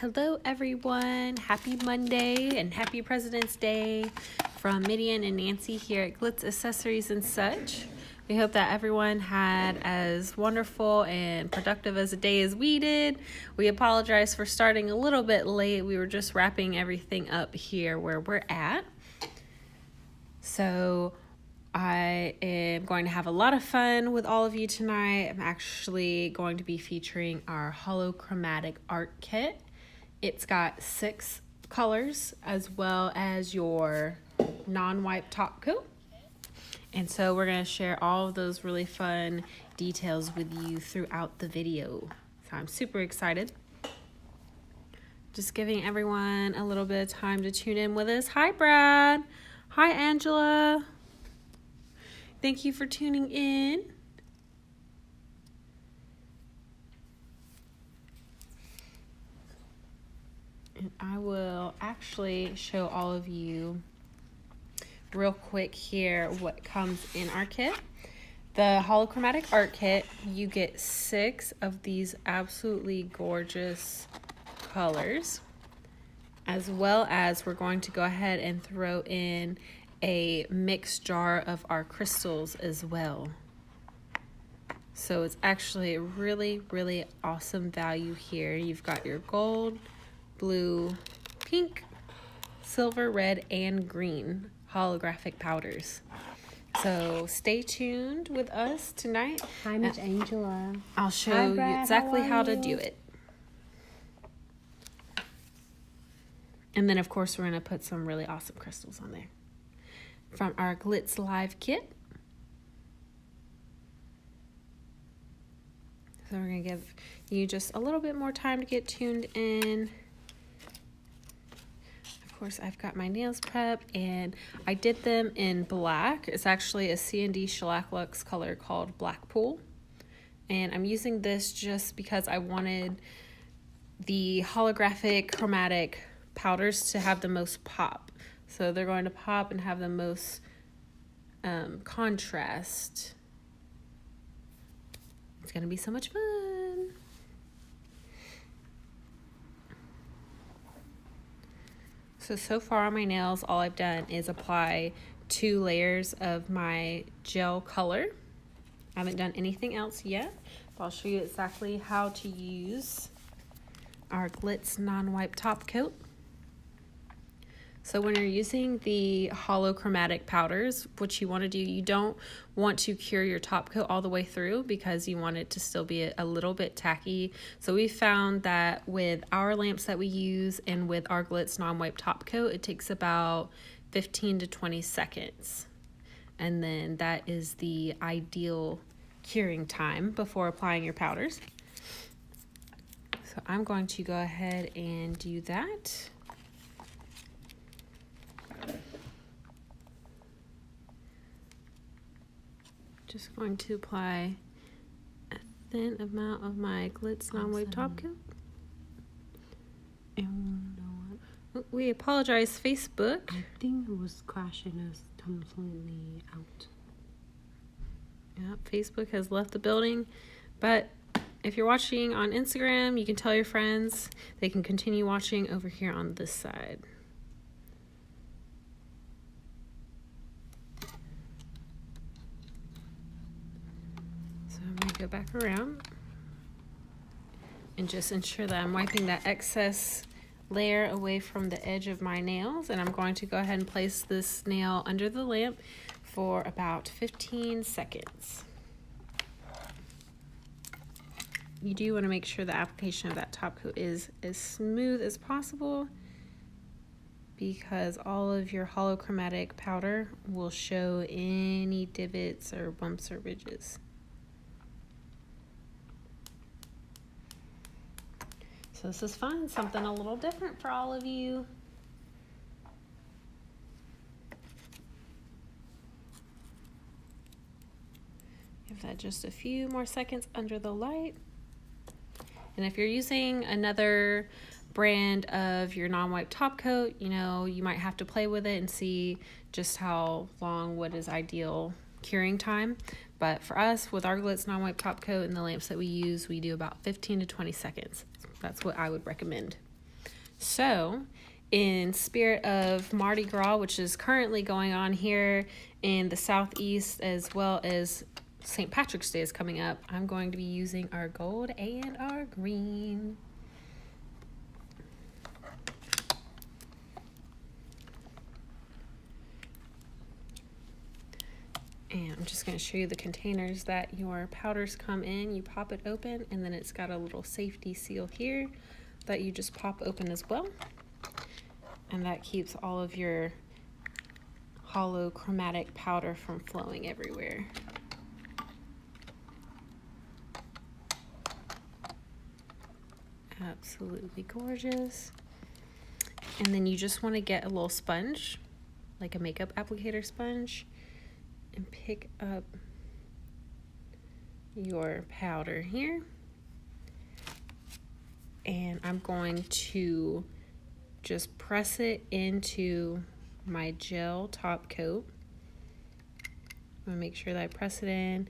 Hello everyone, happy Monday and happy President's Day from Midian and Nancy here at Glitz Accessories and Such. We hope that everyone had as wonderful and productive as a day as we did. We apologize for starting a little bit late. We were just wrapping everything up here where we're at. So I am going to have a lot of fun with all of you tonight. I'm actually going to be featuring our HoloChromatic art kit. It's got 6 colors as well as your non-wipe top coat. And so we're going to share all of those really fun details with you throughout the video. So I'm super excited. Just giving everyone a little bit of time to tune in with us. Hi, Brad. Hi, Angela. Thank you for tuning in. And I will actually show all of you real quick here what comes in our kit. The HoloChromatic art kit, you get 6 of these absolutely gorgeous colors, as well as we're going to go ahead and throw in a mixed jar of our crystals as well. So it's actually a really, really awesome value here. You've got your gold, blue, pink, silver, red, and green holographic powders. So stay tuned with us tonight. Hi, Miss Angela. I'll show you exactly how to do it. And then, of course, we're going to put some really awesome crystals on there from our Glitz Live kit. So we're going to give you just a little bit more time to get tuned in. Of course, I've got my nails prepped, and I did them in black. It's actually a C&D Shellac Luxe color called Blackpool. And I'm using this just because I wanted the holographic chromatic powders to have the most pop. So they're going to pop and have the most contrast. It's going to be so much fun. So far on my nails, all I've done is apply 2 layers of my gel color. I haven't done anything else yet, but I'll show you exactly how to use our Glitz non-wipe top coat. So when you're using the HoloChromatic powders, what you want to do, you don't want to cure your top coat all the way through because you want it to still be a little bit tacky. So we found that with our lamps that we use and with our Glitz non-wipe top coat, it takes about 15 to 20 seconds. And then that is the ideal curing time before applying your powders. So I'm going to go ahead and do that. Just going to apply a thin amount of my Glitz non-wipe top coat. And we apologize, Facebook. I think it was crashing us completely out. Yep, Facebook has left the building. But if you're watching on Instagram, you can tell your friends. They can continue watching over here on this side. Go back around and just ensure that I'm wiping that excess layer away from the edge of my nails, and I'm going to go ahead and place this nail under the lamp for about 15 seconds. You do want to make sure the application of that top coat is as smooth as possible because all of your HoloChromatic powder will show any divots or bumps or ridges. So this is fun, something a little different for all of you. Give that just a few more seconds under the light. And if you're using another brand of your non-wipe top coat, you know, you might have to play with it and see just how long what is ideal curing time. But for us, with our Glitz non-wipe top coat and the lamps that we use, we do about 15 to 20 seconds. That's what I would recommend. So, in spirit of Mardi Gras, which is currently going on here in the Southeast, as well as St. Patrick's Day is coming up, I'm going to be using our gold and our green. And I'm just going to show you the containers that your powders come in. You pop it open, and then it's got a little safety seal here that you just pop open as well. And that keeps all of your HoloChromatic powder from flowing everywhere. Absolutely gorgeous. And then you just want to get a little sponge, like a makeup applicator sponge, and pick up your powder here. And I'm going to just press it into my gel top coat. I'm gonna make sure that I press it in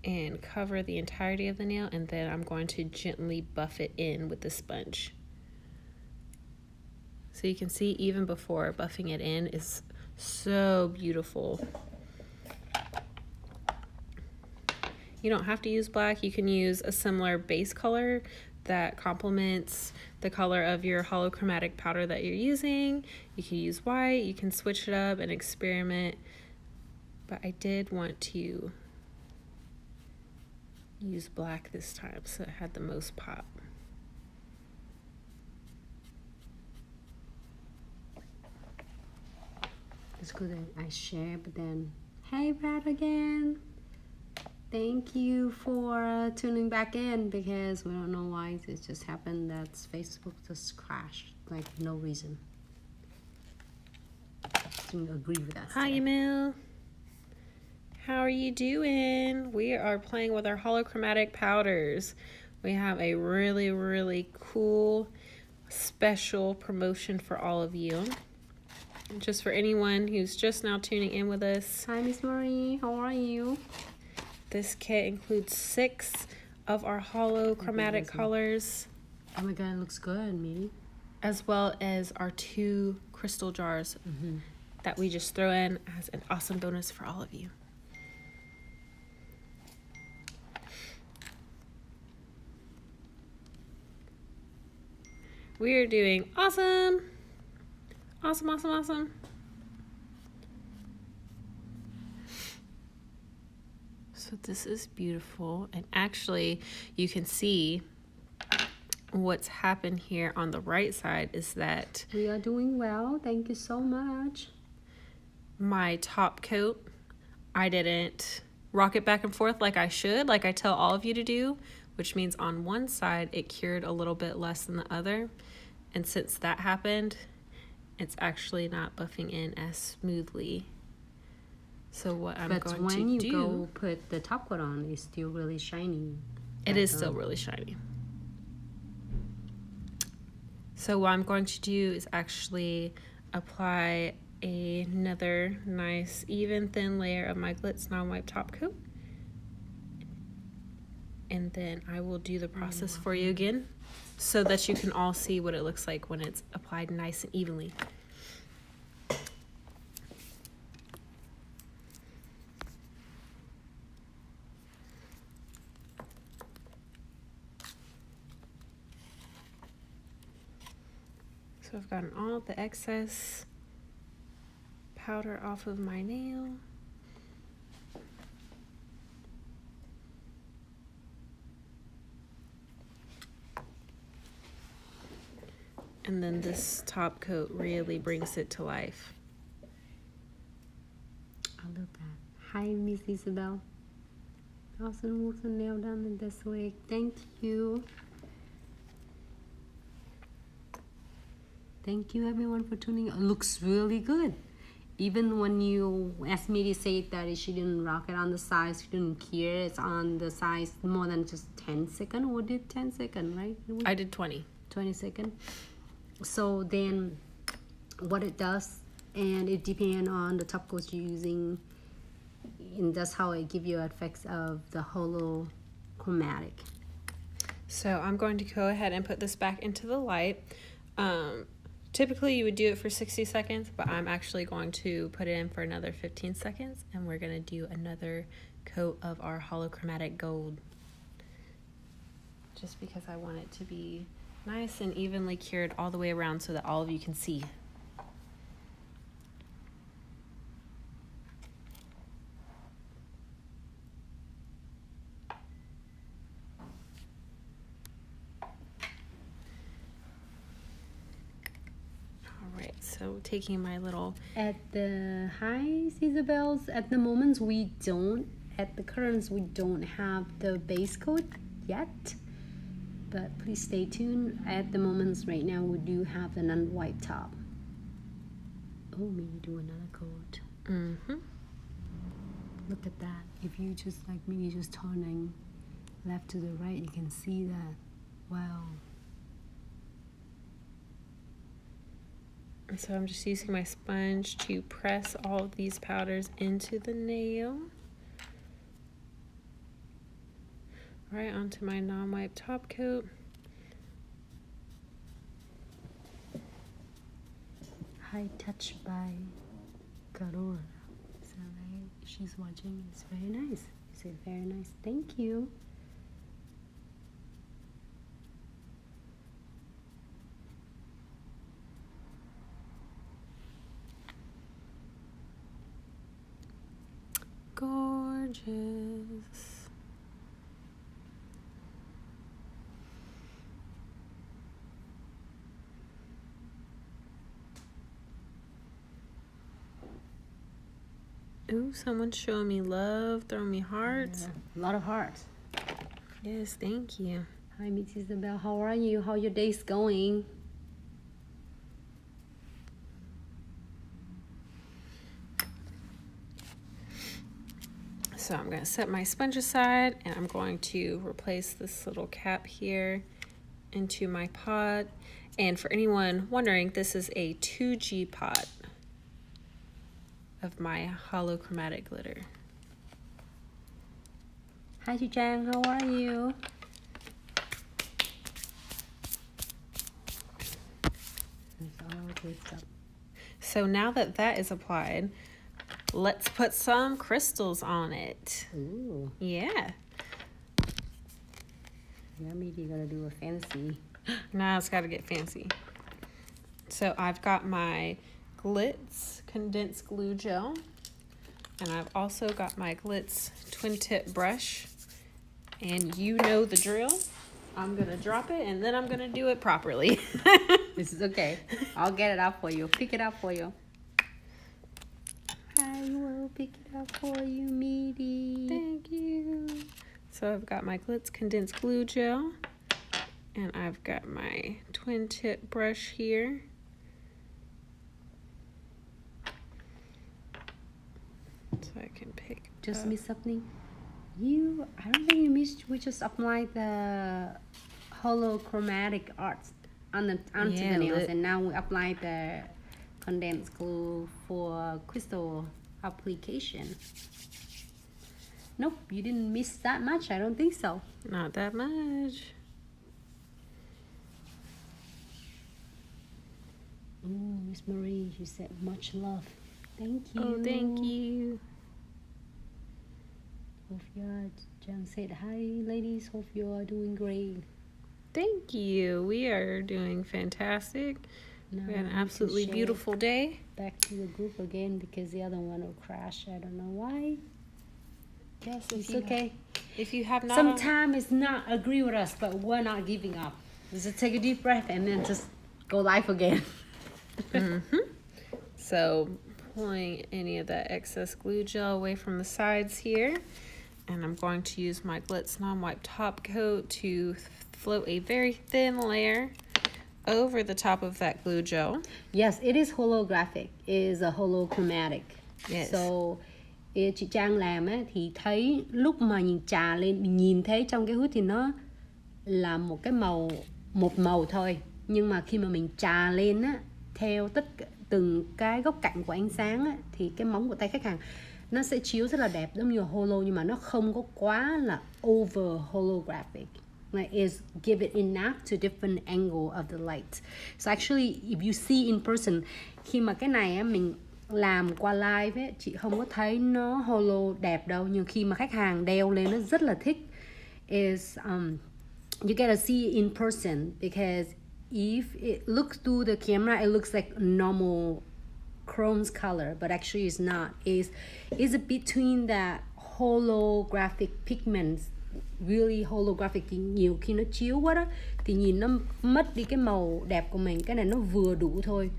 and cover the entirety of the nail, and then I'm going to gently buff it in with the sponge. So you can see even before buffing it in is so beautiful. You don't have to use black. You can use a similar base color that complements the color of your HoloChromatic powder that you're using. You can use white. You can switch it up and experiment. But I did want to use black this time, so it had the most pop. It's good that I share, but then, hey, Brad again. Thank you for tuning back in, because we don't know why it just happened. That's Facebook just crashed, like no reason. So you agree with us. Hi, Emil. How are you doing? We are playing with our HoloChromatic powders. We have a really, really cool special promotion for all of you. Just for anyone who's just now tuning in with us. Hi, Miss Marie. How are you? This kit includes 6 of our HoloChromatic colors. Oh my god, it looks good, Miri. As well as our 2 crystal jars that we just throw in as an awesome bonus for all of you. We are doing awesome. Awesome, awesome, awesome. So this is beautiful, and actually you can see what's happened here on the right side is that we are doing well. Thank you so much. My top coat, I didn't rock it back and forth like I should, like I tell all of you to do, which means on one side it cured a little bit less than the other, and since that happened, it's actually not buffing in as smoothly. So what I'm going to do... But when you go put the top coat on, it's still really shiny. It is still really shiny. So what I'm going to do is actually apply another nice, even, thin layer of my Glitz non-wipe top coat. And then I will do the process for you again so that you can all see what it looks like when it's applied nice and evenly. So I've gotten all the excess powder off of my nail. And then this top coat really brings it to life. I love that. Hi, Miss Isabel. Awesome works on nail done this week. Thank you. Thank you everyone for tuning in. It looks really good. Even when you asked me to say that she didn't rock it on the size, she didn't care. It's on the size more than just 10 seconds. We did 10 seconds, right? I did 20. 20 seconds. So then what it does, and it depends on the top coat you're using, and that's how it gives you effects of the HoloChromatic. So I'm going to go ahead and put this back into the light. Typically you would do it for 60 seconds, but I'm actually going to put it in for another 15 seconds, and we're going to do another coat of our HoloChromatic gold. Just because I want it to be nice and evenly cured all the way around so that all of you can see. So taking my little... At the high Isabels, at the moment we don't have the base coat yet. But please stay tuned. At the moment right now we do have the non-white top. Oh, maybe do another coat. Look at that. If you just like maybe just turning left to the right, you can see that. Wow. So I'm just using my sponge to press all of these powders into the nail. Right onto my non-wipe top coat. High touch by Karora. So she's watching. It's very nice. It's very nice. Thank you. Gorgeous. Ooh, someone's showing me love, throwing me hearts. Yeah, a lot of hearts. Yes, thank you. Hi, Miss Isabel. How are you? How your day's going? So I'm going to set my sponge aside, and I'm going to replace this little cap here into my pot. And for anyone wondering, this is a 2G pot of my HoloChromatic glitter. Hi, Chang. How are you? It's all good stuff. So now that that is applied, let's put some crystals on it. Ooh. Yeah. Yeah, maybe you gotta do a fancy. Now it's got to get fancy. So I've got my Glitz condensed glue gel, and I've also got my Glitz twin tip brush, and you know the drill. I'm going to drop it, and then I'm going to do it properly. This is okay. I'll get it out for you. Pick it up for you. I will pick it up for you, Meaty. Thank you. So I've got my Glitz condensed glue gel, and I've got my twin tip brush here. So I can pick Just up. miss something. I don't think you missed. We just applied the HoloChromatic arts onto the nails, and now we apply the condensed glue for crystal application. Nope, you didn't miss that much. I don't think so. Not that much. Oh, Miss Marie, you said much love. Thank you. Oh, thank you. Hope you're, Jan said, hi ladies, hope you are doing great. Thank you. We are doing fantastic. Now We had an absolutely beautiful day. Back to the group again because the other one will crash. I don't know why. Yes, It's okay. If you have not... Sometimes it's not agree with us, but we're not giving up. Just take a deep breath and then just go live again. So pulling any of that excess glue gel away from the sides here. And I'm going to use my Glitz non-wipe top coat to float a very thin layer over the top of that glue gel. Yes, it is holographic. It is a HoloChromatic. Yes. So, chị Trang làm á, thì thấy lúc mà nhìn trà lên, mình nhìn thấy trong cái hút thì nó là một màu thôi. Nhưng mà khi mà mình trà lên á, theo từng cái góc cạnh của ánh sáng á, thì cái móng của tay khách hàng nó sẽ chiếu rất là đẹp giống như holo, nhưng mà nó không có quá là over holographic. like is give it enough to different angle of the light. So actually if you see in person, khi mà cái này á mình làm qua live ấy, chị không có thấy nó holo đẹp đâu, nhưng khi mà khách hàng đeo lên nó rất là thích. Is you gotta see it in person, because if it looks through the camera it looks like normal chrome's color, but actually it's not. Is between the holographic pigments, really holographic, thì nhiều khi nó chiếu quá đó thì nhìn nó mất đi cái màu đẹp của mình. Cái này nó vừa đủ thôi.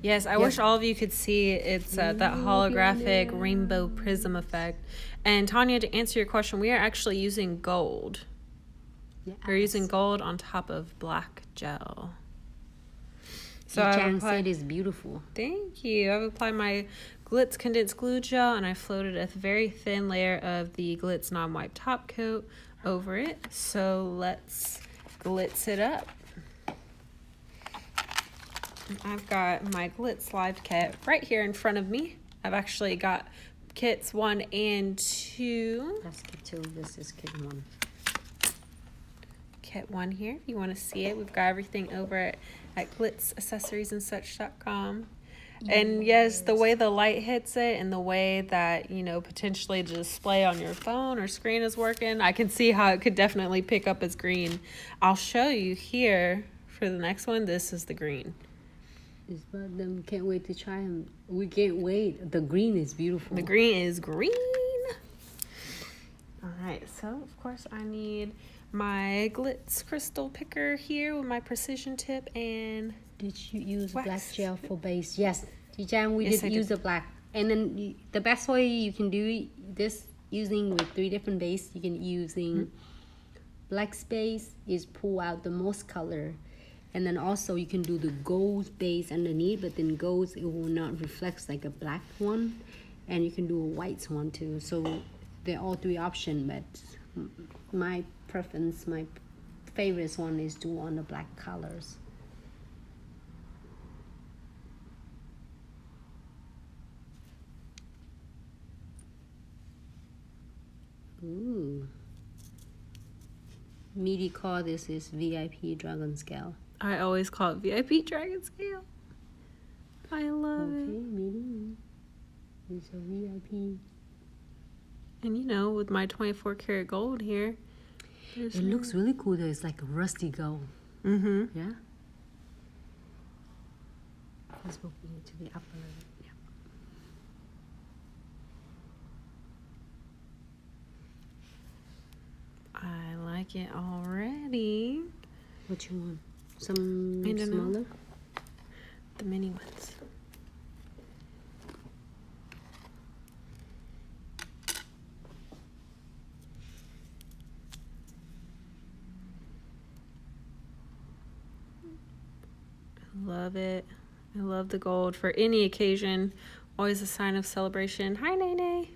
Yes, I wish all of you could see it's that holographic rainbow prism effect. And Tanya, to answer your question, we are actually using gold. Yes. We're using gold on top of black gel. So Jan said it's beautiful. Thank you. I've applied my Glitz condensed glue gel, and I floated a very thin layer of the Glitz non-wipe top coat over it. So let's glitz it up. I've got my Glitz Live kit right here in front of me. I've actually got kits 1 and 2. That's kit 2. This is kit 1. Kit 1 here, if you want to see it. We've got everything over at glitzaccessoriesandsuch.com. And yes, the way the light hits it and the way that, you know, potentially the display on your phone or screen is working, I can see how it could definitely pick up as green. I'll show you here for the next one. This is the green. But them can't wait to try them. We can't wait. The green is beautiful. The green is green. All right, so of course I need my Glitz crystal picker here with my precision tip and did you use wax. Black gel for base? Yes, Jan, we Yes, did I use did. the black. And then the best way you can do this using with 3 different base, you can using black space is pull out the most color. And then also you can do the gold base underneath, but then gold, it will not reflect like a black one. And you can do a white one too. So they're all 3 options, but my preference, my favorite one is to on the black colors. Ooh. Meaty call this is VIP dragon scale. I always call it VIP dragon scale. I love it. Meaty. It's a VIP. And you know, with my 24 karat gold here, it looks really cool though. It's like a rusty gold. Mm-hmm. Yeah. Let's move it to the upper level. Yeah. I like it already. What you want? Some I don't know. smaller? The mini ones. I love it. I love the gold for any occasion. Always a sign of celebration. Hi, Nene.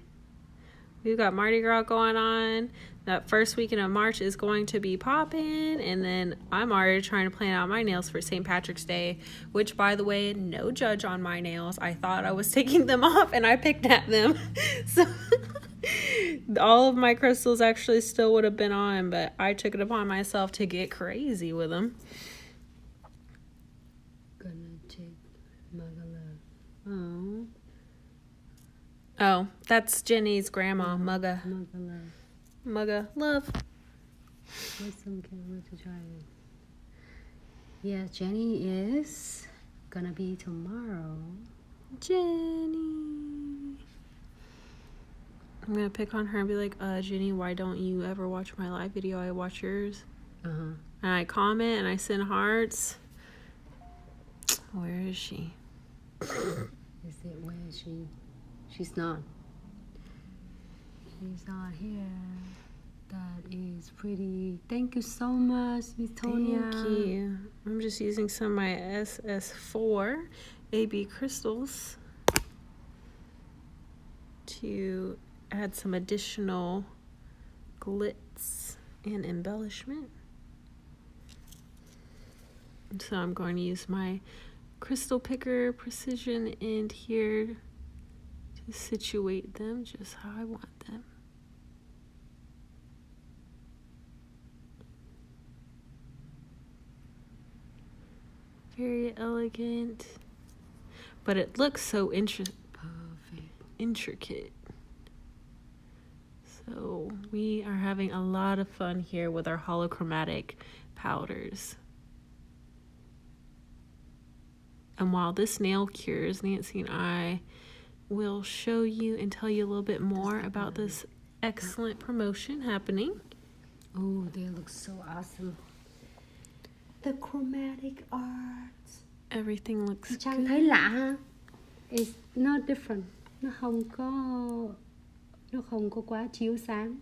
We've got Mardi Gras going on. That first weekend of March is going to be popping. And then I'm already trying to plan out my nails for St. Patrick's Day. Which, by the way, no judge on my nails. I thought I was taking them off and I picked at them. So all of my crystals actually still would have been on. But I took it upon myself to get crazy with them. Gonna take Magala. Oh. Oh, that's Jenny's grandma, Mugga. Magala. Mugga, love. There's some can't wait to try it. Yeah, Jenny is gonna be tomorrow. Jenny. I'm gonna pick on her and be like, Jenny, why don't you ever watch my live video? I watch yours. Uh-huh. And I comment and I send hearts. Where is she? Is it where is she? She's not. She's not here. That is pretty. Thank you so much, Miss Tonya. Thank you. I'm just using some of my SS4 AB crystals to add some additional glitz and embellishment. So I'm going to use my crystal picker precision end here to situate them just how I want them. Very elegant. But it looks so Perfect. intricate. So we are having a lot of fun here with our holochromatic powders. And while this nail cures, Nancy and I will show you and tell you a little bit more about this excellent promotion happening. Oh, they look so awesome. The chromatic art. Everything looks Trang good. thấy lạ ha. It's not different. Nó không có quá chiếu sáng.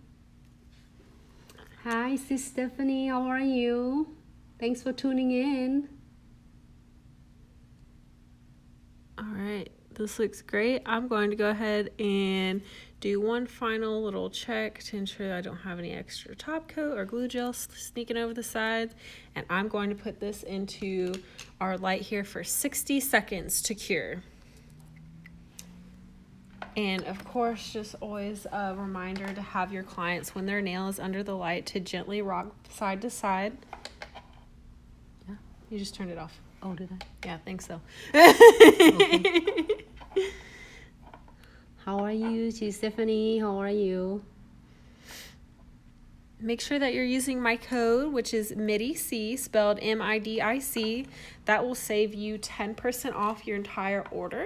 Hi, Sis Stephanie. How are you? Thanks for tuning in. All right, this looks great. I'm going to go ahead and do one final little check to ensure that I don't have any extra top coat or glue gel sneaking over the sides. And I'm going to put this into our light here for 60 seconds to cure. And of course, just always a reminder to have your clients, when their nail is under the light, to gently rock side to side. Yeah, you just turned it off. Oh, did I? Yeah, I think so. Okay. How are you, Stephanie? How are you? Make sure that you're using my code, which is MIDIC, spelled MIDIC. That will save you 10% off your entire order.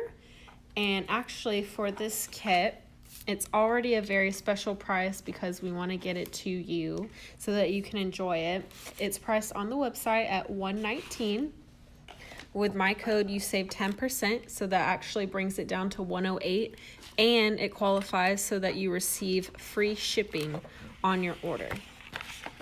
And actually, for this kit, it's already a very special price because we want to get it to you so that you can enjoy it. It's priced on the website at $119. With my code, you save 10%, so that actually brings it down to $108, and it qualifies so that you receive free shipping on your order.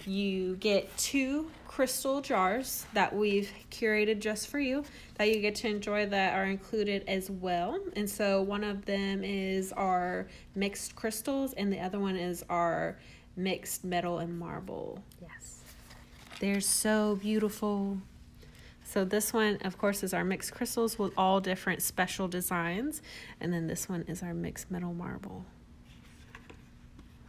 You get 2 crystal jars that we've curated just for you that you get to enjoy that are included as well. And so one of them is our mixed crystals and the other one is our mixed metal and marble. Yes. They're so beautiful. So this one, of course, is our mixed crystals with all different special designs. And then this one is our mixed metal marble.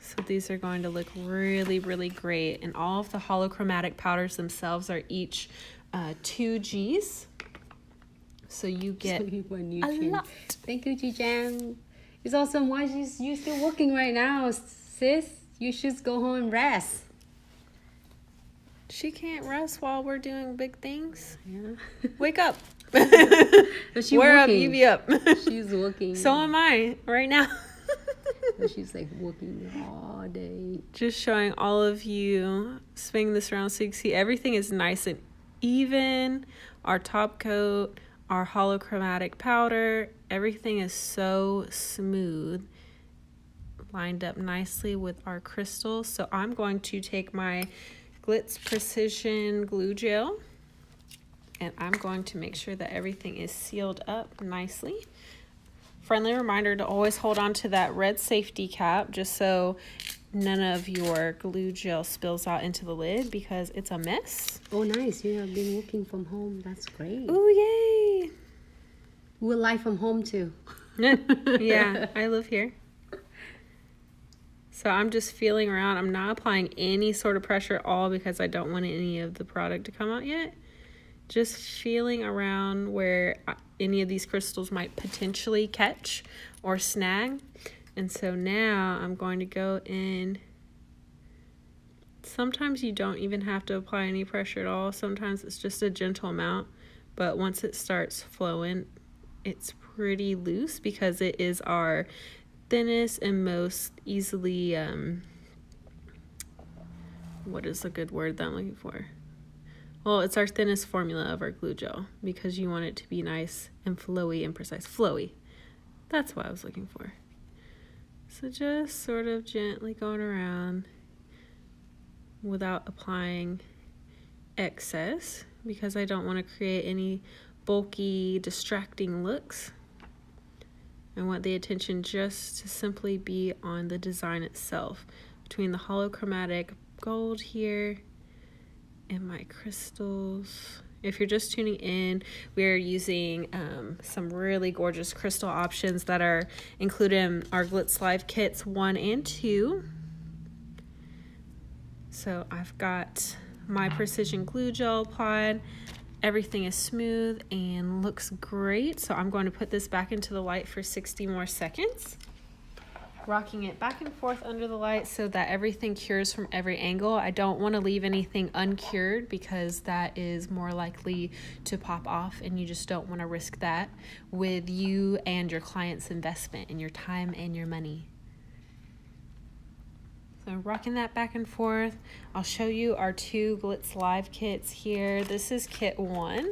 So these are going to look really, really great. And all of the holochromatic powders themselves are each 2 Gs. So you get a lot. Thank you, Ji-Jan. It's awesome. Why you still working right now, sis? You should go home and rest. She can't rest while we're doing big things. Yeah. Wake up. But We're up, you be up. She's working. So am I right now. But she's like working all day. Just showing all of you, spinning this around so you can see everything is nice and even. Our top coat, our holochromatic powder, everything is so smooth, lined up nicely with our crystals. So I'm going to take my Glitz Precision Glue Gel and I'm going to make sure that everything is sealed up nicely. Friendly reminder to always hold on to that red safety cap just so none of your glue gel spills out into the lid because it's a mess. Oh, nice. You have been working from home. That's great. Oh, yay. We're live from home too. Yeah, I live here. So I'm just feeling around. I'm not applying any sort of pressure at all because I don't want any of the product to come out yet. Just feeling around where any of these crystals might potentially catch or snag. And so now I'm going to go in. Sometimes you don't even have to apply any pressure at all. Sometimes it's just a gentle amount. But once it starts flowing, it's pretty loose because it is our thinnest and most easily, what is a good word that I'm looking for? Well, it's our thinnest formula of our glue gel because you want it to be nice and flowy and precise. Flowy. That's what I was looking for. So just sort of gently going around without applying excess because I don't want to create any bulky, distracting looks. I want the attention just to simply be on the design itself between the holochromatic gold here and my crystals. If you're just tuning in, we're using some really gorgeous crystal options that are included in our Glitz Live kits 1 and 2. So I've got my precision glue gel applied. Everything is smooth and looks great. So I'm going to put this back into the light for 60 more seconds. Rocking it back and forth under the light so that everything cures from every angle. I don't want to leave anything uncured because that is more likely to pop off, and you just don't want to risk that with you and your client's investment and your time and your money. So rocking that back and forth. I'll show you our 2 Glitz Live kits here. This is kit 1.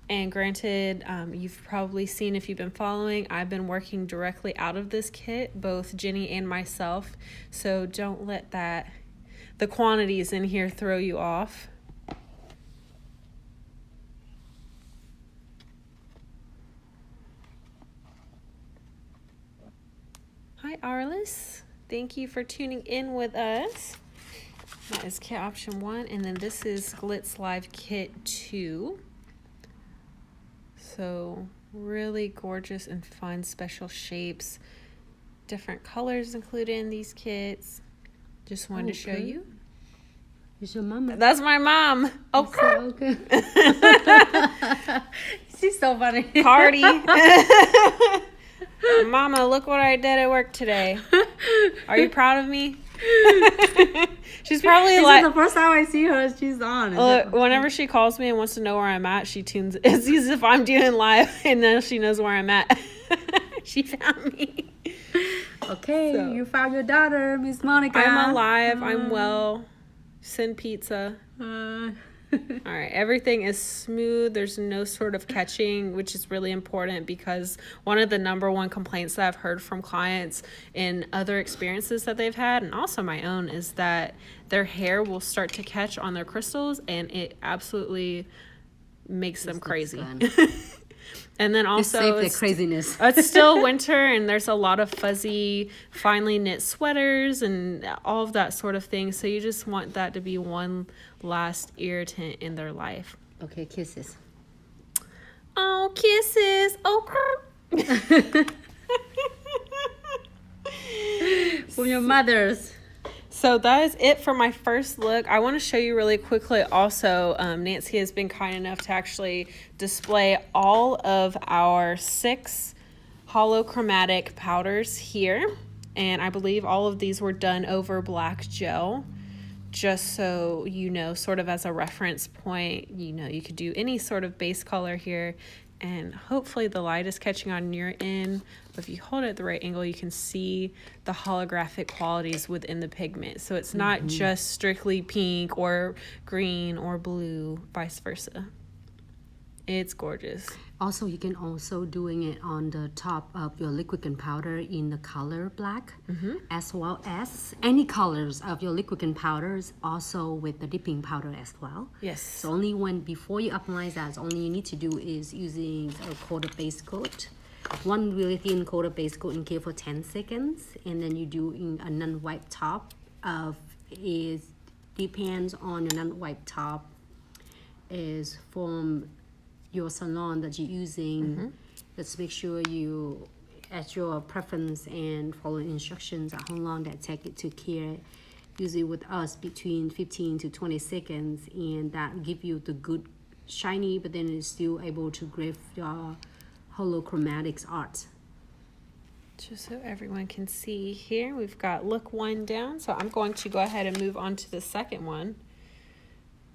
And granted, you've probably seen if you've been following, I've been working directly out of this kit, both Jenny and myself. So don't let the quantities in here throw you off. Hi, Arliss. Thank you for tuning in with us. That is kit option 1. And then this is Glitz Live kit 2. So really gorgeous and fun special shapes, different colors included in these kits. Just wanted to show you. It's your mama. That's my mom. Oh, crap. Okay. She's so funny. Cardi. Mama, look what I did at work today. Are you proud of me? She's probably This like is the first time I see her. She's on. Look, whenever she calls me and wants to know where I'm at, she tunes. It's as if I'm doing live, and then she knows where I'm at. She found me. Okay, So. you found your daughter, Miss Monica. I'm alive. I'm well. Send pizza. All right, everything is smooth. There's no sort of catching, which is really important because one of the number one complaints that I've heard from clients in other experiences that they've had, and also my own, is that their hair will start to catch on their crystals, and it absolutely makes them crazy. And then also it's craziness. It's still winter, and there's a lot of fuzzy, finely knit sweaters and all of that sort of thing. So you just want that to be one last irritant in their life. Okay, kisses. Oh, kisses. Oh, From your mothers. So that is it for my first look. I want to show you really quickly also, Nancy has been kind enough to actually display all of our 6 HoloChromatic powders here. And I believe all of these were done over black gel. Just so you know, sort of as a reference point, you know, you could do any sort of base color here. And hopefully the light is catching on your end. But if you hold it at the right angle, you can see the holographic qualities within the pigment. So it's not just strictly pink or green or blue, vice versa. It's gorgeous. Also, you can also doing it on the top of your liquid and powder in the color black, as well as any colors of your liquid and powders, also with the dipping powder as well. Yes. So only when before you apply that, only you need to do is using a coated base coat. One really thin coated base coat in here for 10 seconds, and then you do in a non-wipe top of is depends on your non-wipe top is from your salon that you're using. Let's make sure you at your preference and follow instructions on how long that take it to cure it. Usually with us between 15 to 20 seconds, and that give you the good shiny, but then it's still able to grab your HoloChromatics art. Just so everyone can see here, we've got look 1 down. So I'm going to go ahead and move on to the second one.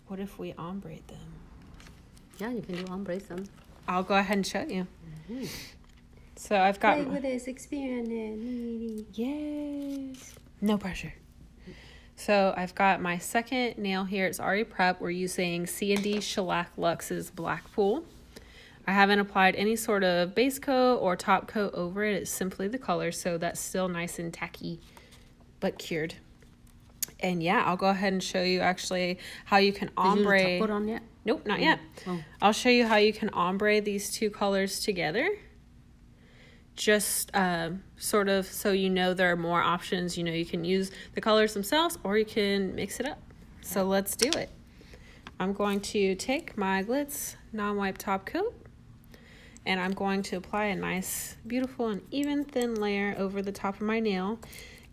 What if we ombre them? Yeah, you can do ombre some. I'll go ahead and show you. So I've got Play with this experiment. Yes. No pressure. So I've got my second nail here. It's already prepped. We're using C&D Shellac Luxe's Black Pool. I haven't applied any sort of base coat or top coat over it. It's simply the color, so that's still nice and tacky, but cured. And yeah, I'll go ahead and show you actually how you can ombre. Did you top coat on yet? Nope, not yet. Oh. I'll show you how you can ombre these 2 colors together. Just sort of so you know there are more options. You know, you can use the colors themselves or you can mix it up. So let's do it. I'm going to take my Glitz non-wipe top coat, and I'm going to apply a nice, beautiful, and even thin layer over the top of my nail.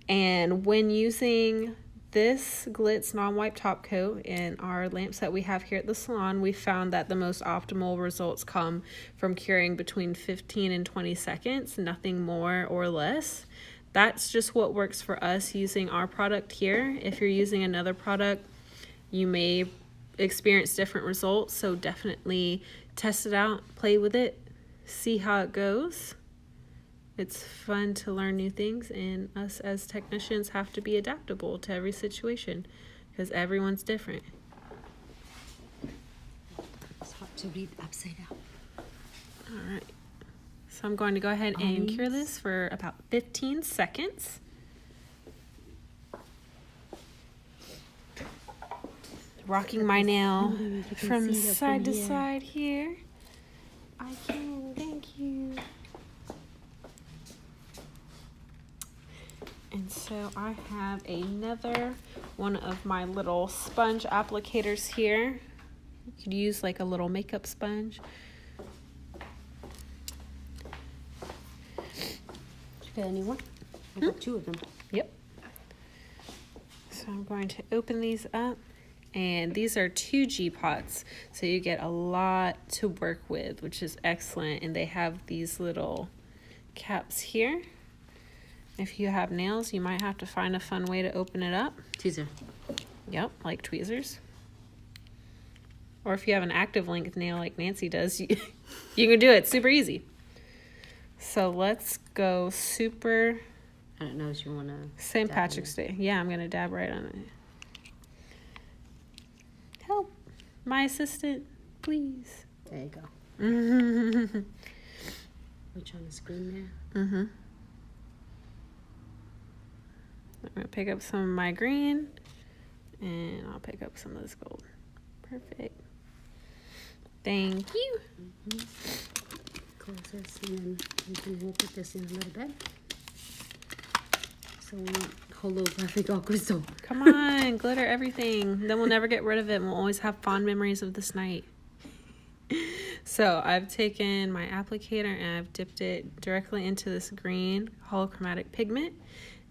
And when using this Glitz non-wipe top coat in our lamps that we have here at the salon, we found that the most optimal results come from curing between 15 and 20 seconds, nothing more or less. That's just what works for us using our product here. If you're using another product, you may experience different results, so definitely test it out, play with it, see how it goes. It's fun to learn new things, and us as technicians have to be adaptable to every situation because everyone's different. It's hard to read upside down. All right. So I'm going to go ahead and cure this for about 15 seconds. Rocking my nail from side to side here. I can, thank you. And so I have another one of my little sponge applicators here. You could use like a little makeup sponge. You got anyone? I got 2 of them. Yep. So I'm going to open these up. And these are 2G pots. So you get a lot to work with, which is excellent. And they have these little caps here. If you have nails, you might have to find a fun way to open it up. Tweezer. Yep, like tweezers. Or if you have an active length nail like Nancy does, you can do it super easy. So let's go super... I don't know if you want to... St. Patrick's Day. Yeah, I'm going to dab right on it. Help. My assistant, please. There you go. Which on the screen there? Mm-hmm. I'm going to pick up some of my green, and I'll pick up some of this gold. Perfect. Thank you. Close this, and then we can work with this in a little bit. So we want holographic all crystal. Come on, glitter everything. Then we'll never get rid of it, and we'll always have fond memories of this night. So I've taken my applicator, and I've dipped it directly into this green HoloChromatic pigment.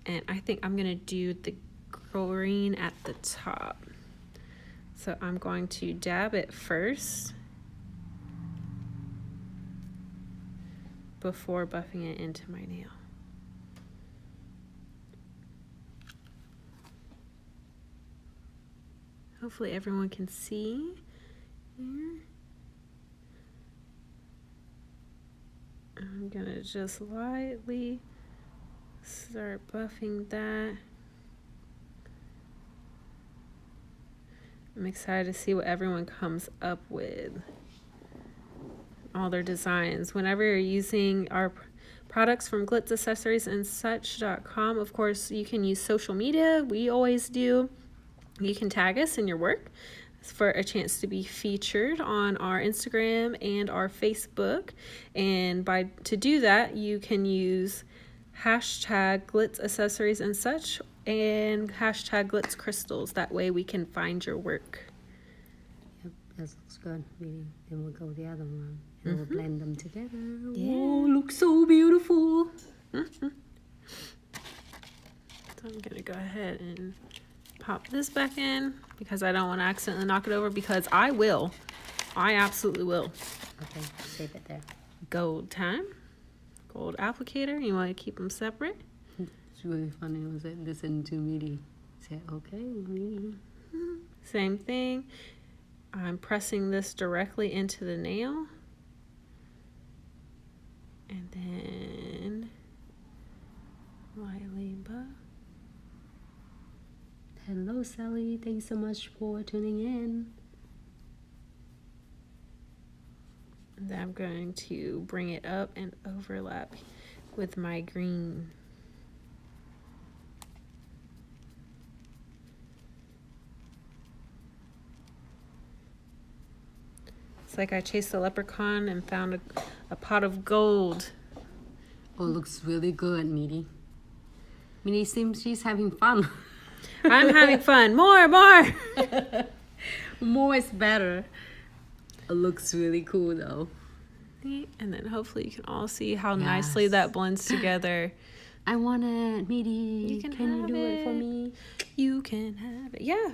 And I think I'm going to do the green at the top. So I'm going to dab it first before buffing it into my nail. Hopefully everyone can see here. I'm going to just lightly start buffing that. I'm excited to see what everyone comes up with. All their designs. Whenever you're using our products from Glitz Accessories and Such.com, of course, you can use social media. We always do. You can tag us in your work for a chance to be featured on our Instagram and our Facebook. And to do that, you can use hashtag Glitz Accessories and Such and hashtag Glitz Crystals. That way we can find your work. Yep, that looks good. Then we'll go the other one and we'll blend them together. Yeah. Oh, looks so beautiful. So I'm gonna go ahead and pop this back in because I don't want to accidentally knock it over, because I will. I absolutely will. Okay, save it there. Gold time. Gold applicator. You want to keep them separate? It's really funny. Was it listen to me? Say okay, me. Same thing. I'm pressing this directly into the nail. And then lightly buff. Hello, Sally. Thanks so much for tuning in. And then I'm going to bring it up and overlap with my green. It's like I chased a leprechaun and found a pot of gold. Oh, looks really good, Meaty. Meaty seems she's having fun. I'm having fun. More. More is better. It looks really cool, though. And then hopefully you can all see how nicely that blends together. I want it, Meaty. You can you have do it for it. me? you can have it. Yeah.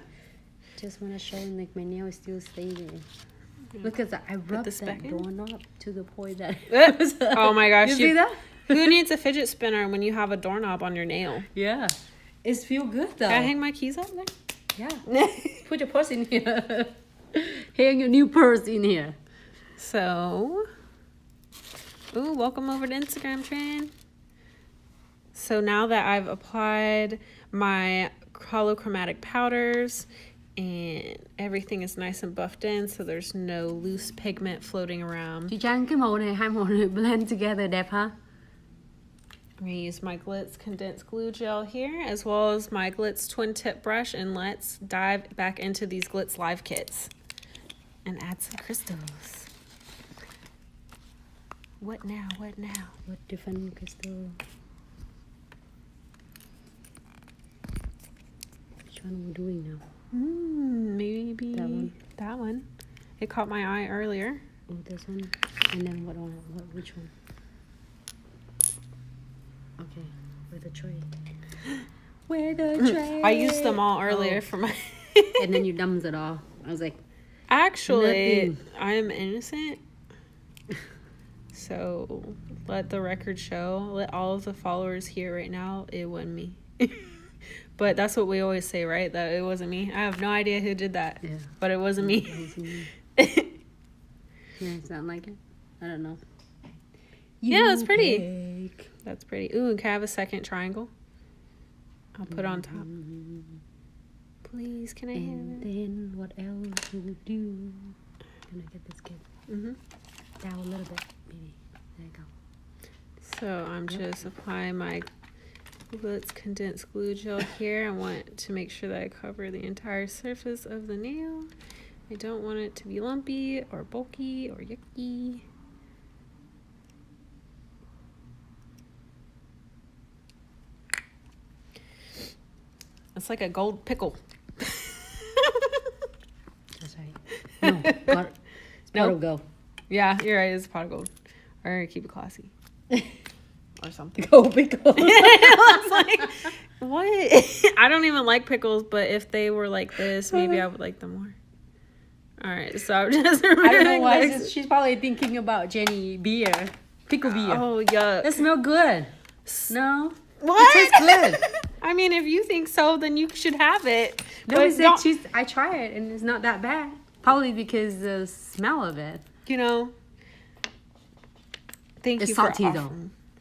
Just want to show like my nail is still staying. Look at that. I rubbed that doorknob to the point that... Oh my gosh. You see that? Who needs a fidget spinner when you have a doorknob on your nail? Yeah. It feels good though. Can I hang my keys up there? Yeah. Put your purse in here. Hang your new purse in here. So... Ooh, welcome over to Instagram, Tran. So now that I've applied my HoloChromatic powders and everything is nice and buffed in, so there's no loose pigment floating around. Chị Trang, cái màu này, hai màu này blend together đẹp ha? I'm going to use my Glitz condensed glue gel here, as well as my Glitz twin tip brush, and let's dive back into these Glitz live kits and add some crystals. What now? What now? What different crystal? Which one are we doing now? Maybe that one. It caught my eye earlier. Oh, this one. And then what one? Which one? Okay, with the tray. With the tray. I used them all earlier for my... And then you dumped it all. I was like... Actually, I am innocent. So, let the record show, let all of the followers hear right now, it wasn't me. But that's what we always say, right? That it wasn't me. I have no idea who did that. Yeah. But it wasn't me. It wasn't me. Yeah, sound like it? I don't know. Yeah, that's pretty. Cake. That's pretty. Ooh, can I have a second triangle? I'll put on top. Please, can I have it? And then what else do we do? Can I get this kid? Down a little bit, maybe. There you go. So I'm just applying my Glitz condensed glue gel here. I want to make sure that I cover the entire surface of the nail. I don't want it to be lumpy or bulky or yucky. It's like a gold pickle. That's right. No, pot of gold. Yeah, you're right. It's a pot of gold. Or keep it classy. Or something. Gold pickle. I was like, what? I don't even like pickles, but if they were like this, maybe I would like them more. All right, so I'm just I don't know why. She's probably thinking about Jenny beer. Pickle beer. Oh, yuck. That smells good. No? What? It tastes good. I mean, if you think so, then you should have it. No, but it's like I try it, and it's not that bad. Probably because the smell of it. You know. Thank you for salty, though.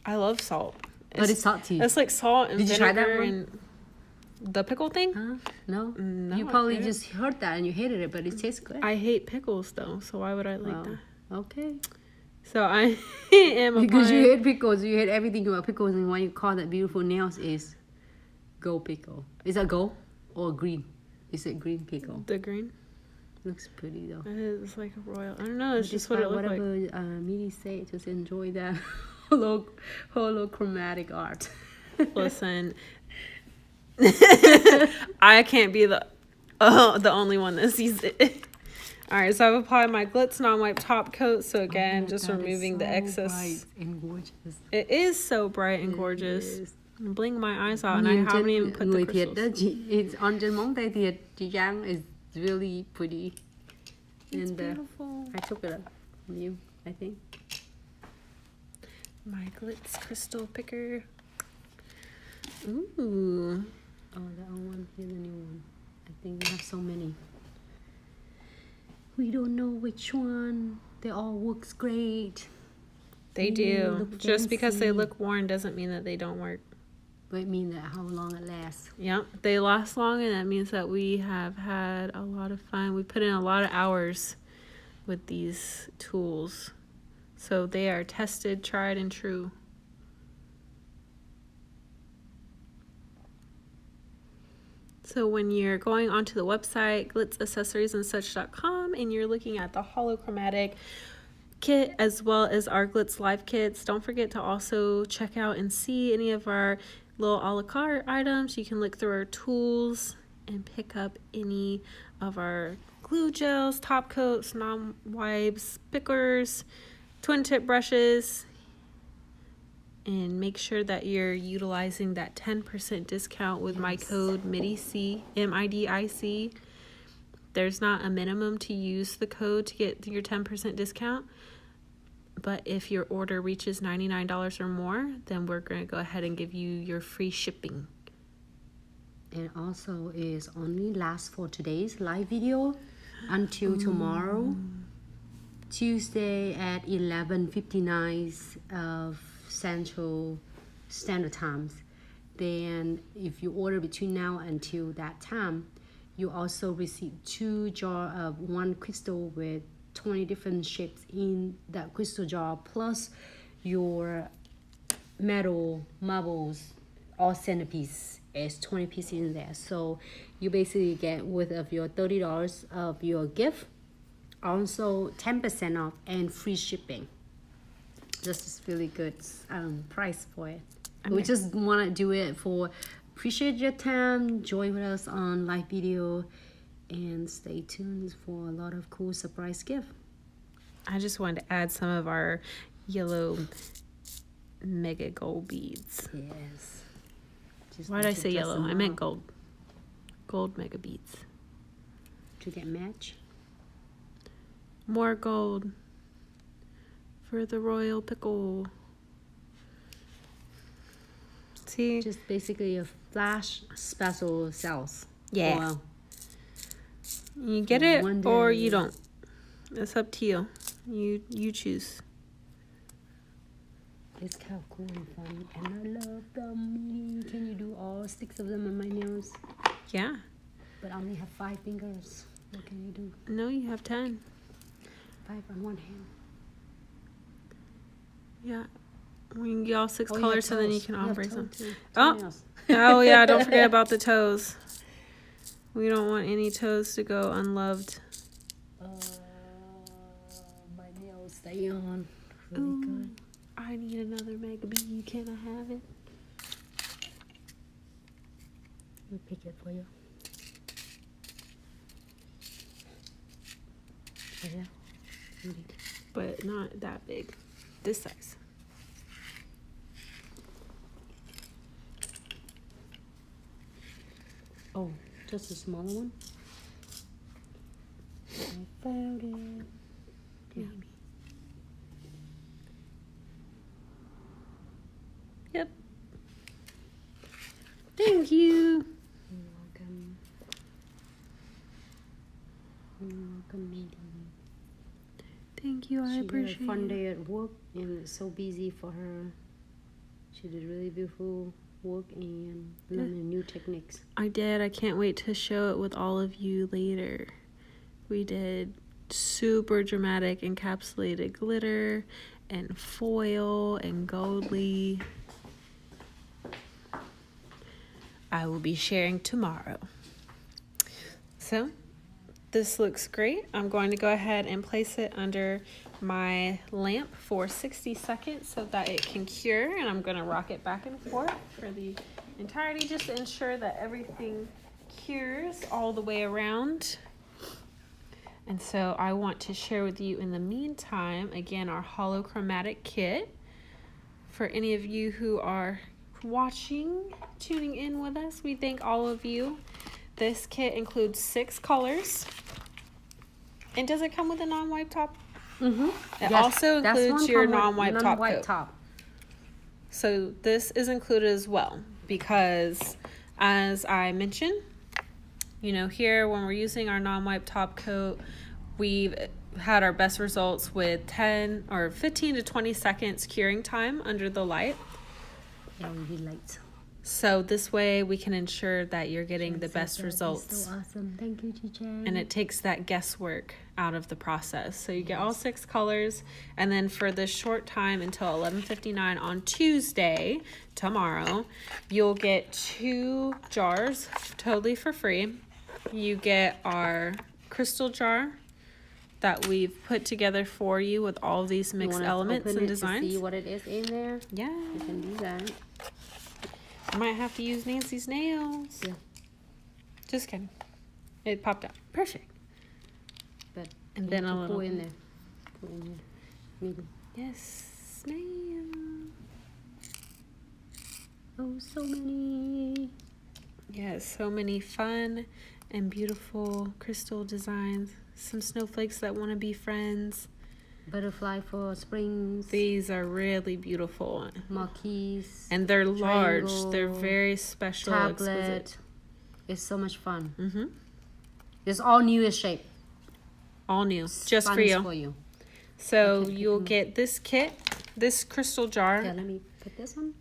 I love salt. But it's salty. It's like salt and vinegar. Did you try that one? And the pickle thing? No. No. You probably just heard that and you hated it, but it tastes good. I hate pickles, though, so why would I like that? Okay. So I am because you hate pickles. You hate everything about pickles, and why you call that beautiful nails is gold pickle. Is that gold or green? Is it green pickle? The green. Looks pretty though. It is like a royal. I don't know. It's just what it looks like. Whatever Midi say, just enjoy that holochromatic art. Listen, I can't be the only one that sees it. All right, so I've applied my Glitz non-wipe top coat. So again, just removing the excess. Bright and gorgeous. It is so bright and gorgeous. I'm blinking my eyes out, and I haven't even put the crystals. It's on trên móng tay thiệt. Chị Giang is really pretty. It's beautiful. I took it up from you, I think. My Glitz crystal picker. Ooh. Oh, that one. Here's a new one. I think we have so many. We don't know which one. They all works great. They do. Just because they look worn doesn't mean that they don't work. But it means that how long it lasts. Yep, they last long, and that means that we have had a lot of fun. We put in a lot of hours with these tools. So they are tested, tried, and true. So when you're going onto the website, glitzaccessoriesandsuch.com, and you're looking at the HoloChromatic kit as well as our Glitz live kits, don't forget to also check out and see any of our little a la carte items. You can look through our tools and pick up any of our glue gels, top coats, non-wipes, pickers, twin tip brushes, And make sure that you're utilizing that 10% discount with my code MIDIC, MIDIC. There's not a minimum to use the code to get your 10% discount. But if your order reaches $99 or more, then we're going to go ahead and give you your free shipping. It also is only lasts for today's live video until tomorrow, Tuesday at 11:59 of Central Standard Times. Then if you order between now until that time, you also receive 2 jars of 1 crystal with 20 different shapes in that crystal jar, plus your metal marbles or centerpiece is 20 pieces in there. So you basically get worth of your $30 of your gift, also 10% off and free shipping. This is really good price for it. We just want to do it for appreciate your time, join with us on live video, and stay tuned for a lot of cool surprise gift. I just wanted to add some of our yellow mega gold beads. Yes. Why did I say yellow? I meant gold. Gold mega beads. To get match. More gold for the royal pickle. See? Just basically a flash special sales. Yeah. Wow. You get it or you don't. It's up to you. You choose. It's kind of cool and fun, and I love them. Can you do all 6 of them on my nails? Yeah. But I only have 5 fingers. What can you do? No, you have 10. 5 on one hand. Yeah. We can get all 6 colors so then you can ombre them. Oh Yeah, don't forget about the toes. We don't want any toes to go unloved. My nails stay on. Really good. I need another mega bead. Can I have it? Let me pick it for you. Yeah. But not that big. This size. Oh, just a smaller one? I found it. Yeah. Yep. Thank you. You're welcome. You're welcome, lady. Thank you. I appreciate She had a fun it. day at work, and it's so busy for her. She did really beautiful work and learning new techniques. I did. I can't wait to show it with all of you later. We did super dramatic encapsulated glitter and foil and gold leaf. I will be sharing tomorrow. So this looks great. I'm going to go ahead and place it under my lamp for 60 seconds so that it can cure, and I'm going to rock it back and forth for the entirety just to ensure that everything cures all the way around. And so I want to share with you in the meantime, again, our HoloChromatic kit. For any of you who are watching, tuning in with us, we thank all of you. This kit includes 6 colors. And does it come with a non-wipe top? Mm-hmm. It also includes your non-wipe top coat. top. So this is included as well because, as I mentioned, here when we're using our non-wipe top coat, we've had our best results with 10 or 15 to 20 seconds curing time under the light. LED lights. So this way we can ensure that you're getting the best results. It's so awesome. Thank you, Chichen. And it takes that guesswork out of the process. So you get all 6 colors. And then for this short time until 11:59 on Tuesday, tomorrow, you'll get 2 jars totally for free. You get our crystal jar that we've put together for you with all these mixed elements and designs. To see what it is in there? Yeah. You can do that. I might have to use Nancy's nails. Yeah. Just kidding. It popped out. Perfect. But And then a little put in there. Put in there. Maybe. Yes, ma'am. Oh, so many. Yes, so many fun and beautiful crystal designs. Some snowflakes that want to be friends. Butterfly for springs. These are really beautiful. Marquise. And they're large. Triangle, They're very special, exquisite. It's so much fun. Mm-hmm. It's all newest shape. All new, just for you. So Okay, you'll get this kit, this crystal jar. Yeah, let me put this one.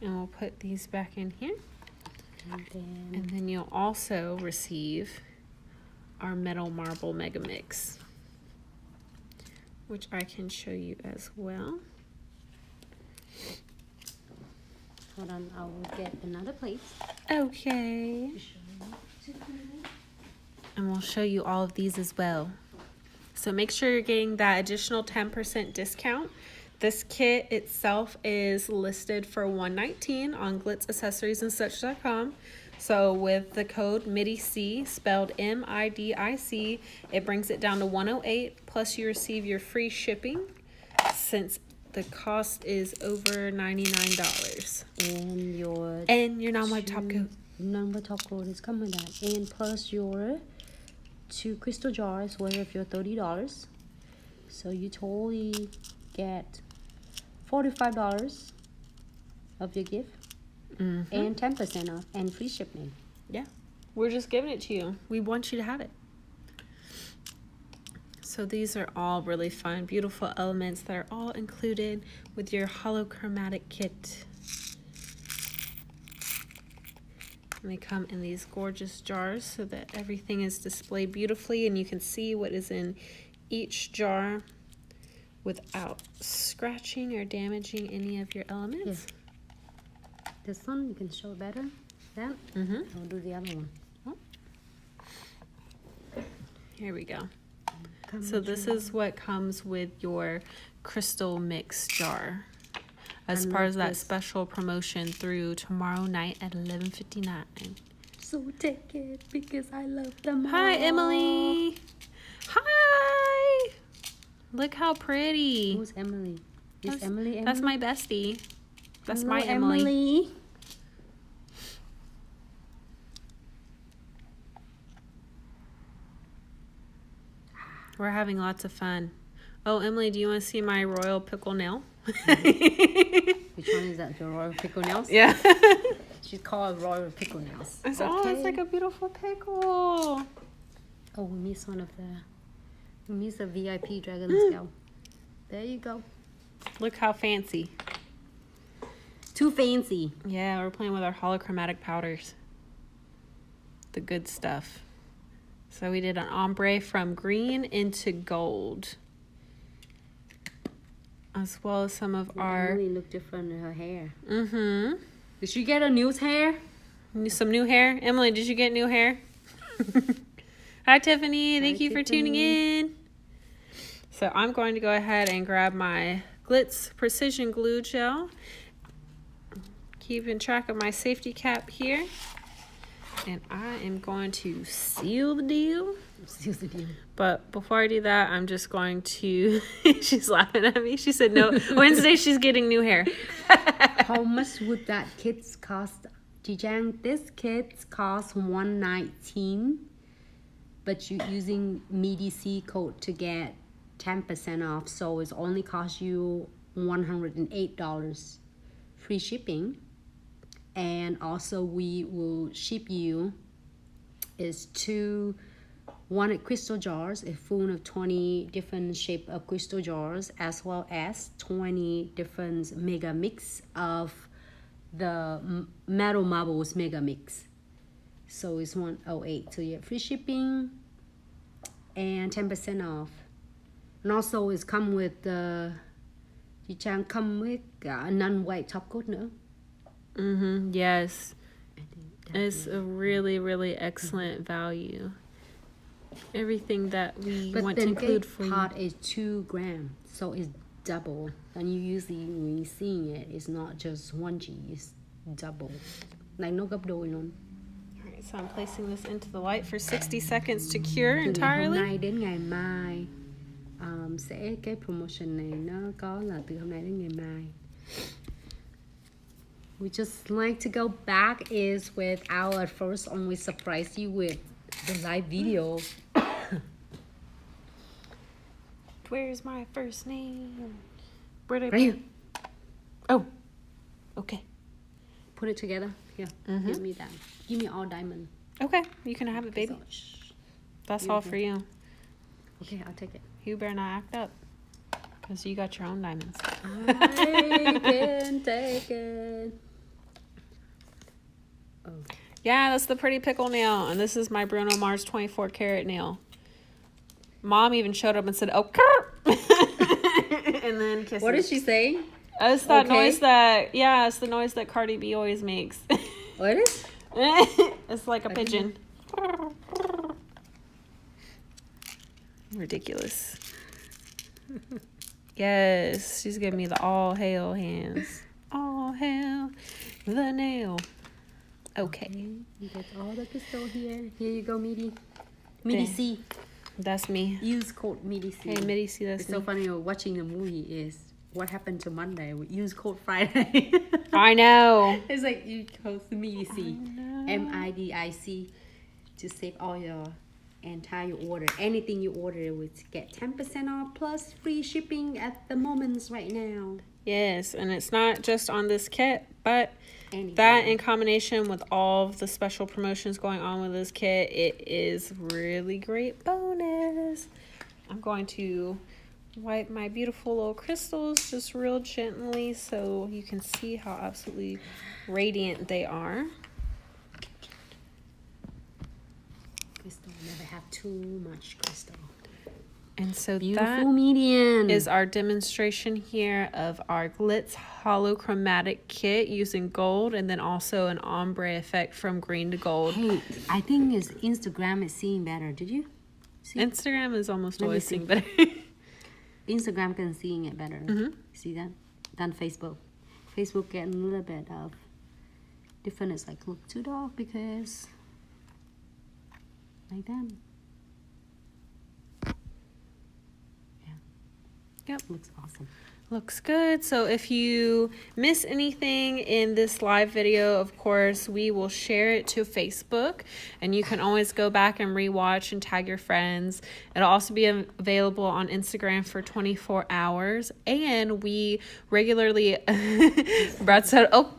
And we'll put these back in here. And And then you'll also receive our metal marble mega mix, which I can show you as well. hold on, I will get another plate. Okay. And we'll show you all of these as well. So make sure you're getting that additional 10% discount. This kit itself is listed for $119 on glitzaccessoriesandsuch.com. So with the code MIDIC, spelled MIDIC, it brings it down to $108, plus you receive your free shipping since the cost is over $99. And your non-wipe top coat. Non-wipe top coat is coming with that. And plus your 2 crystal jars worth your $30. So you totally get $45 of your gift. Mm-hmm. And 10% off and free shipping. Yeah, we're just giving it to you. We want you to have it. So these are all really fun, beautiful elements that are all included with your HoloChromatic kit. And they come in these gorgeous jars so that everything is displayed beautifully and you can see what is in each jar without scratching or damaging any of your elements. Yes. This one you can show better. That. I'll do the other one. Here we go. So this is what comes with your crystal mix jar as part of that special promotion through tomorrow night at 11:59. So take it because I love them all. Hi, Emily. Hi. Look how pretty. Who's Emily? Is Emily? That's my bestie. That's Hello, my Emily. We're having lots of fun. Oh, Emily, do you want to see my royal pickle nail? Which one is that? The royal pickle nails? Yeah. She's called royal pickle nails. Oh, it's like a beautiful pickle. Oh, we missed one of the. We missed the VIP dragon scale. There you go. Look how fancy. Too fancy. Yeah, we're playing with our holochromatic powders. The good stuff. So we did an ombre from green into gold. As well as some of our... Emily looked different in her hair. Mm-hmm. Did she get a new hair? Some new hair? Emily, did you get new hair? Hi, Tiffany. Thank you for tuning in. So I'm going to go ahead and grab my Glitz Precision Glue Gel. Keeping track of my safety cap here. And I am going to seal the deal. Seal the deal. But before I do that, I'm just going to... She's laughing at me. She said, no, Wednesday she's getting new hair. How much would that kit cost? Chị Trang, this kit costs $119, but you're using MIDIC code to get 10% off, so it's only cost you $108 free shipping. And also we will ship you is 2 1 crystal jars, a full of 20 different shape of crystal jars, as well as 20 different mega mix of the metal marbles mega mix. So it's 108 to get free shipping and 10% off. And also it's come with the chị Trang come with a non-white top coat nữa. Mm-hmm. Yes. It's a really, really excellent value. Everything that we want to include for you. But the part is 2 grams, so it's double. And you usually, when you're seeing it, it's not just 1G, it's double. Like no gấp đôi luôn. Alright, so I'm placing this into the light for 60 seconds to cure entirely. Từ hôm nay đến ngày mai, sẽ cái promotion này nó có là từ hôm nay đến ngày mai. we just like to go back is with our first one. We surprised you with the live video. Where's my first name? Where'd I Right here. Oh, okay. Put it together. Here, give me that. Give me all diamond. Okay, you can have it, baby. So, shh. That's all for you. Okay, I'll take it. You better not act up, because you got your own diamonds. I can take it. Oh. Yeah, that's the pretty pickle nail, and this is my Bruno Mars 24 karat nail. Mom even showed up and said, "Oh," and then kisses. What did she say? It's that noise that, it's the noise that Cardi B always makes. What is? It's like a pigeon. Ridiculous. Yes, she's giving me the all hail hands. All hail the nail. Okay. You got all the crystal here. Here you go, Meaty. Meaty C. That's me. Use code Meaty C. Hey, Mitty, see that's It's so funny watching the movie is what happened to Monday. We use code Friday. I know. It's like you code Meaty C. MIDIC to save all your entire order. Anything you order would get 10% off plus free shipping at the moments right now. Yes, and it's not just on this kit, but Anything. that in combination with all of the special promotions going on with this kit, it is really great bonus. I'm going to wipe my beautiful little crystals just real gently so you can see how absolutely radiant they are. Crystal, never have too much crystal. And so Beautiful medium is our demonstration here of our Glitz HoloChromatic kit using gold and then also an ombre effect from green to gold. Hey, I think his Instagram is seeing better. Did you see? Instagram is almost always seeing better. Instagram can seeing it better. See that? Than Facebook. Facebook getting a little bit of different. It's like look too dark because like that. Yep. Looks awesome. Looks good. So if you miss anything in this live video, of course, we will share it to Facebook, and you can always go back and rewatch and tag your friends. It'll also be available on Instagram for 24 hours, and we regularly Brad said, "Oh,"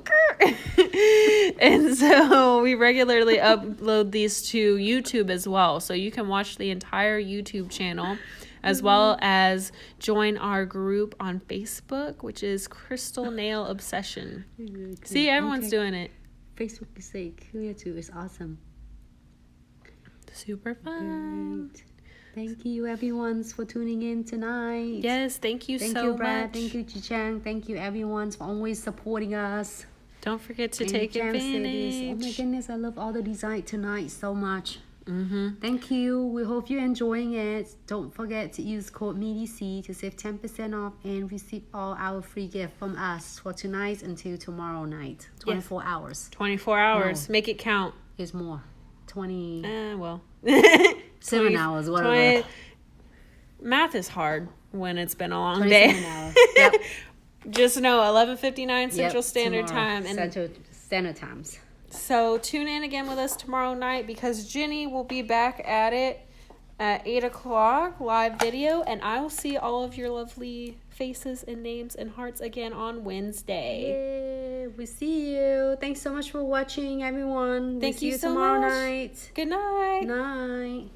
and so we regularly upload these to YouTube as well, so you can watch the entire YouTube channel, as well as join our group on Facebook, which is Crystal Nail Obsession. See, everyone's doing it. Facebook is like clear too. It's awesome. Super fun. Great. Thank you, everyone, for tuning in tonight. Yes, thank you so Brad. much. Thank you, Chichang. Thank you, everyone, for always supporting us. Don't forget to And take Jam said this, advantage. oh my goodness, I love all the design tonight so much. Thank you. We hope you're enjoying it. Don't forget to use code MEDIC to save 10% off and receive all our free gift from us for tonight until tomorrow night. 24 hours. 24 hours. Make it count. It's more. 7 hours, whatever. Math is hard when it's been a long day. 27 hours. Yep. Just know 11:59 Central Standard tomorrow. Time. And Central Standard Times. so tune in again with us tomorrow night because Jenny will be back at it at 8 o'clock, live video, and I will see all of your lovely faces and names and hearts again on Wednesday. Yay, we see you. Thanks so much for watching, everyone. Thank we'll you see so tomorrow much. night. Good night. Night.